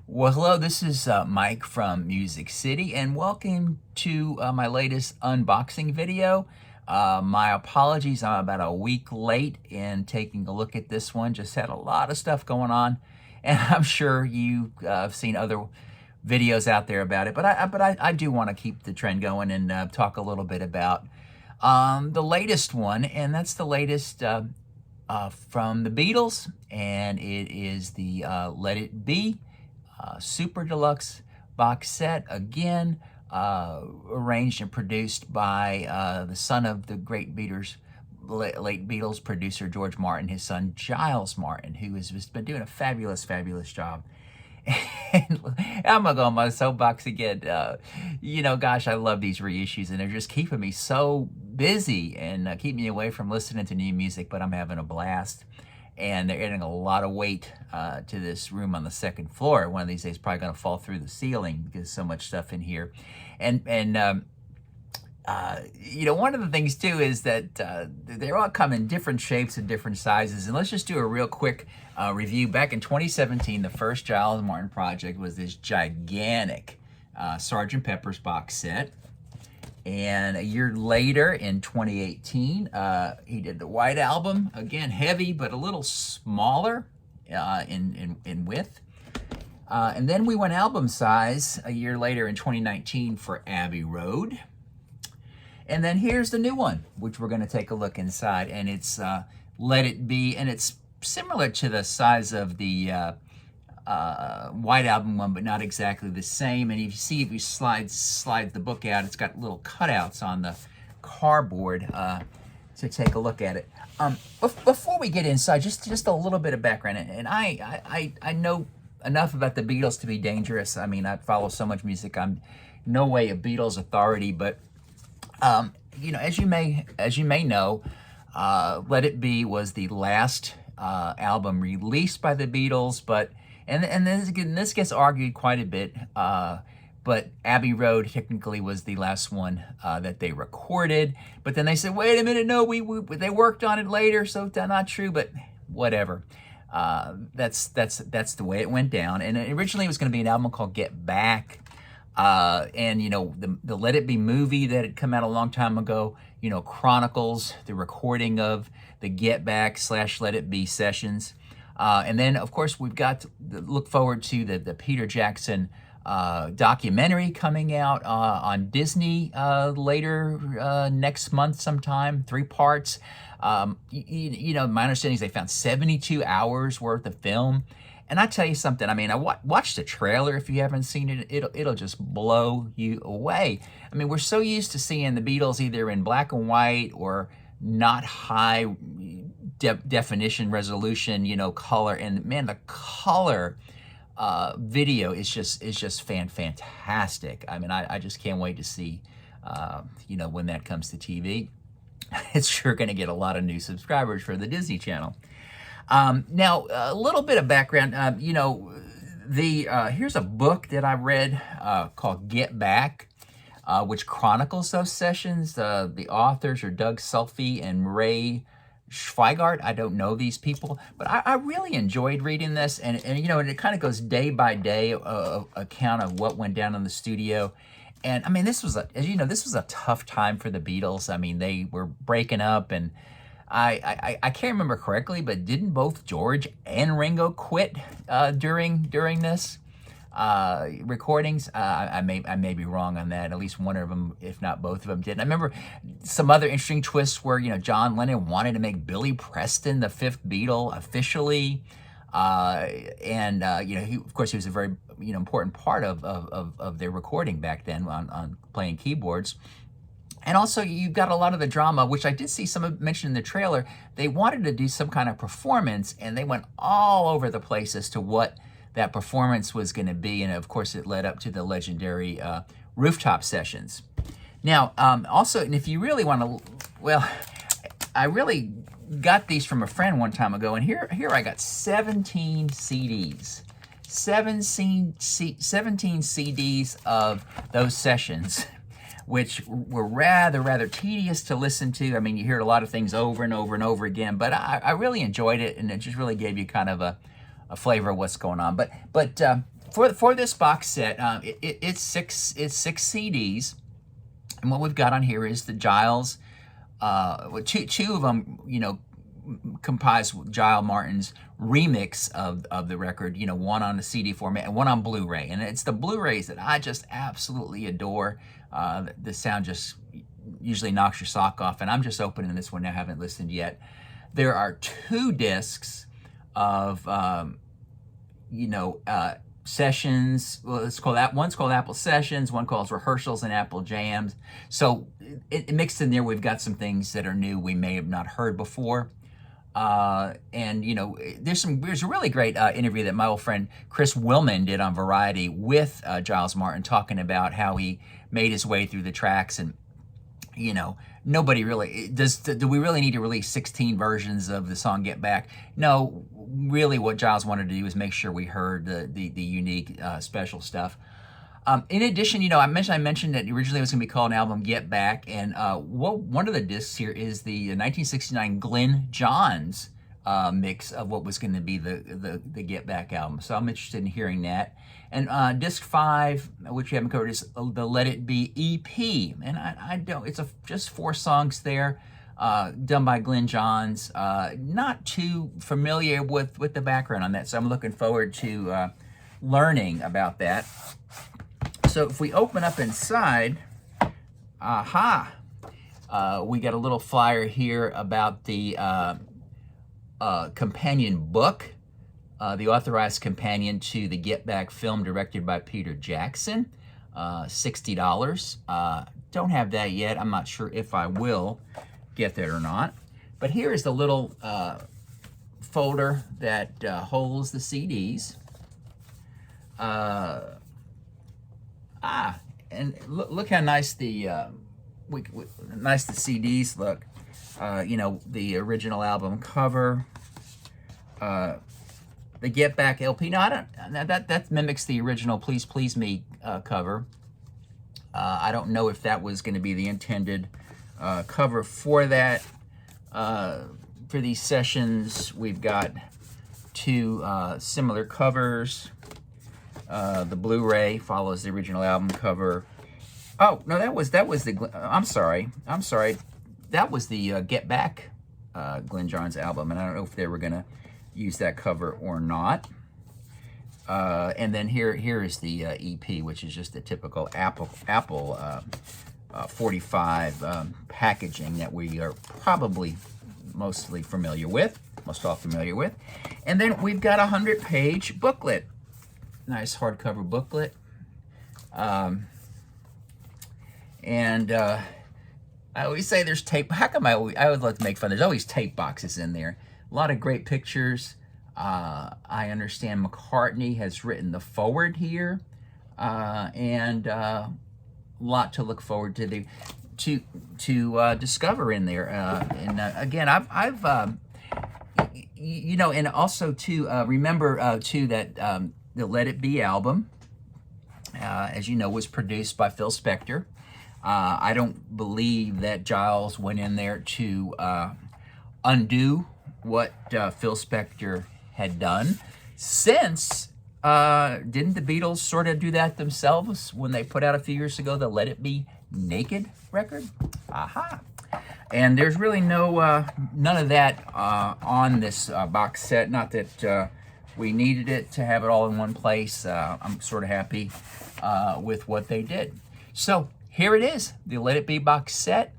Well, hello, this is Mike from Music City, and welcome to my latest unboxing video. My apologies, I'm about a week late in taking a look at this one. Just had a lot of stuff going on, and I'm sure you've seen other videos out there about it, but I do want to keep the trend going and talk a little bit about the latest one, and that's the latest from the Beatles, and it is the Let It Be Super Deluxe box set, again arranged and produced by the son of the great late Beatles producer George Martin, his son Giles Martin, who has just been doing a fabulous job. And I'm gonna go on my soapbox again. Gosh, I love these reissues, and they're just keeping me so busy and keep me away from listening to new music, but I'm having a blast. And they're adding a lot of weight to this room on the second floor. One of these days, probably going to fall through the ceiling because so much stuff in here. And one of the things too is that they're all come in different shapes and different sizes. And let's just do a real quick review. Back in 2017, the first Giles Martin project was this gigantic Sgt. Pepper's box set. And a year later, in 2018, he did the White Album, again heavy but a little smaller in width. And then we went album size a year later in 2019 for Abbey Road. And then here's the new one, which we're going to take a look inside, and it's Let It Be, and it's similar to the size of the White Album one, but not exactly the same. And if you slide the book out, it's got little cutouts on the cardboard to take a look at it. Before we get inside, just a little bit of background. And I know enough about the Beatles to be dangerous. I mean, I follow so much music. I'm no way a Beatles authority, but as you may know, Let It Be was the last album released by the Beatles, but and this gets argued quite a bit, but Abbey Road technically was the last one that they recorded. But then they said, wait a minute, no, they worked on it later, so that's not true. But whatever, that's the way it went down. And originally it was going to be an album called Get Back, and the Let It Be movie that had come out a long time ago, chronicles the recording of the Get Back / Let It Be sessions. And then, of course, we've got to look forward to the Peter Jackson documentary coming out on Disney later next month sometime, 3 parts. My understanding is they found 72 hours worth of film. And I tell you something, I mean, watch the trailer if you haven't seen it. It'll just blow you away. I mean, we're so used to seeing the Beatles either in black and white or not high definition resolution, color, and man, the color video is just fantastic. I mean, I just can't wait to see when that comes to TV. It's sure going to get a lot of new subscribers for the Disney Channel. Now, a little bit of background. Here's a book that I read called Get Back, which chronicles those sessions. The authors are Doug Sulfy and Ray Schweigart. I don't know these people, but I really enjoyed reading this, and it kind of goes day by day account of what went down in the studio. And I mean, this was a tough time for the Beatles. I mean, they were breaking up, and I can't remember correctly, but didn't both George and Ringo quit during this recordings? I may be wrong on that. At least one of them, if not both of them, did. And I remember some other interesting twists where John Lennon wanted to make Billy Preston the 5th Beatle officially, of course he was a very important part of their recording back then on playing keyboards. And also, you've got a lot of the drama, which I did see some mentioned in the trailer. They wanted to do some kind of performance, and they went all over the place as to what that performance was going to be. And of course, it led up to the legendary rooftop sessions. Now, also, and if you really want to, well, I really got these from a friend one time ago, and here I got 17 CDs. 17 CDs of those sessions, which were rather tedious to listen to. I mean, you hear a lot of things over and over again, but I really enjoyed it, and it just really gave you kind of a flavor of what's going on. But for this box set, it's six CDs, and what we've got on here is the Giles. Two of them, comprise Giles Martin's remix of the record. One on the CD format and one on Blu-ray, and it's the Blu-rays that I just absolutely adore. The sound just usually knocks your sock off, and I'm just opening this one now. I haven't listened yet. There are 2 discs of sessions. Well, one's called Apple Sessions, one called Rehearsals and Apple Jams. So it mixed in there, we've got some things that are new we may have not heard before. And there's a really great interview that my old friend Chris Willman did on Variety with Giles Martin, talking about how he made his way through the tracks. And nobody really do we really need to release 16 versions of the song Get Back? No, really what Giles wanted to do was make sure we heard the unique special stuff. In addition, I mentioned that originally it was going to be called an album Get Back, and one of the discs here is the 1969 Glenn Johns mix of what was going to be the Get Back album. So I'm interested in hearing that. And disc 5, which we haven't covered, is the Let It Be EP, and I don't. It's just 4 songs there, done by Glenn Johns. Not too familiar with the background on that, so I'm looking forward to learning about that. So if we open up inside, we got a little flyer here about the companion book, the authorized companion to the Get Back film directed by Peter Jackson, $60. Don't have that yet. I'm not sure if I will get that or not. But here is the little folder that holds the CDs. And look how nice the nice the CDs look. The original album cover, the Get Back LP. No, I don't. That mimics the original Please Please Me cover. I don't know if that was going to be the intended cover for that. For these sessions, we've got 2 similar covers. The Blu-ray follows the original album cover. Oh no, that was the. I'm sorry. That was the Get Back Glenn Johns album, and I don't know if they were gonna use that cover or not. And then here is the EP, which is just the typical Apple 45 packaging that we are probably most all familiar with. And then we've got a 100-page booklet. Nice hardcover booklet. I always say there's tape. How come I always like to make fun? There's always tape boxes in there. A lot of great pictures. I understand McCartney has written the forward here, and a lot to look forward to discover in there. Again, I've and also to remember too that the Let It Be album, as you know, was produced by Phil Spector. I don't believe that Giles went in there to undo what Phil Spector had done, since didn't the Beatles sort of do that themselves when they put out a few years ago the Let It Be Naked record? Aha. And there's really none of that on this box set. Not that we needed it to have it all in one place. I'm sort of happy with what they did. So here it is, the Let It Be box set.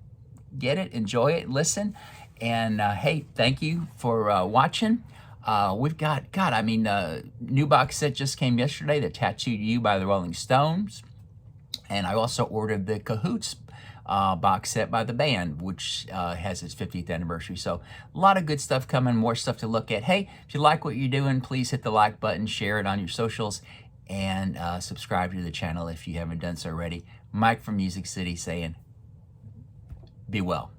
Get it, enjoy it, listen. And hey, thank you for watching. We've got, new box set just came yesterday, The Tattooed You by the Rolling Stones. And I also ordered the Cahoots box set by the band, which has its 50th anniversary. So a lot of good stuff coming, more stuff to look at. Hey, if you like what you're doing, please hit the like button, share it on your socials, and subscribe to the channel if you haven't done so already. Mike from Music City saying, be well.